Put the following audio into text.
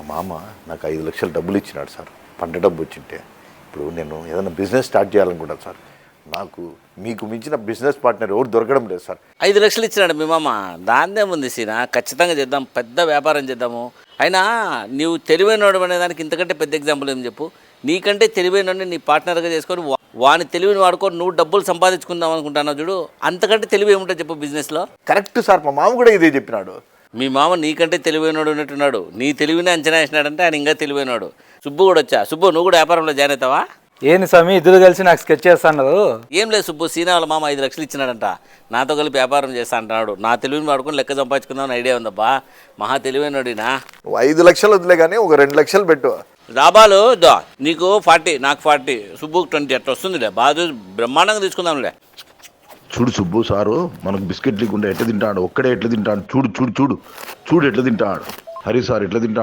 మా మామ నాకు 5 లక్షలు డబ్బులు ఇచ్చినాడు సార్, పంట డబ్బు వచ్చింటే. ఇప్పుడు నేను ఏదైనా బిజినెస్ స్టార్ట్ చేయాలనుకుంటాను సార్. నాకు మీకు మించిన బిజినెస్ పార్ట్నర్ ఎవరు దొరకడం లేదు సార్. 5 లక్షలు ఇచ్చినాడు మీ మామ, దాన్నే ఉంది సీనా. ఖచ్చితంగా చేద్దాం, పెద్ద వ్యాపారం చేద్దాము. అయినా నీవు తెలివైనవాడు అనే దానికి ఇంతకంటే పెద్ద ఎగ్జాంపుల్ ఏం చెప్పు. నీకంటే తెలివైనవాడిని నీ పార్ట్నర్గా చేసుకొని వాని తెలివిని వాడుకొని నువ్వు డబ్బులు సంపాదించుకుందాం అనుకుంటున్నావు చూడు, అంతకంటే తెలివి ఏముంటుంది చెప్పు బిజినెస్లో. కరెక్ట్ సార్, మా మామ కూడా ఇదే చెప్పినాడు. మీ మామ నీకంటే తెలివైనవాడు ఉన్నట్టున్నాడు, నీ తెలివిని అంచనా వేసినాడంటే ఆయన ఇంకా తెలివైనవాడు. సుబ్బు కూడా వచ్చా. సుబ్బు, నువ్వు కూడా వ్యాపారంలో జాయిన్ అవుతావా? ఏంది స్వామి ఇద్దరు కలిసి నాకు స్కెచ్ చేస్తున్నారు? ఏం లేదు సుబ్బు, సీనా వాళ్ళ మామ 5 లక్షలు ఇచ్చినాడంట, నాతో కలిపి వ్యాపారం చేస్తా అంటున్నాడు. నా తెలివిని వాడుకొని లెక్క సంపాదించుకుందామని ఐడియా ఉందబ్బా. మహా తెలివైనడినా. 5 లక్షలు వదిలే కానీ ఒక 2 లక్షలు పెట్టు. లాభాలు దా, నీకు 40, నాకు 40, సుబ్బుకు 20 అట్లా వస్తుందిలే. బాగా బ్రహ్మాండంగా తీసుకుందాంలే. చూడు సుబ్బు సారు మనకు బిస్కెట్ లేకుండా ఎట్లా తింటాడు, ఒక్కడే ఎట్లా తింటాడు, చూడు చూడు చూడు చూడు ఎట్లా తింటాడు. హరి సార్ ఎట్లా తింటాడు.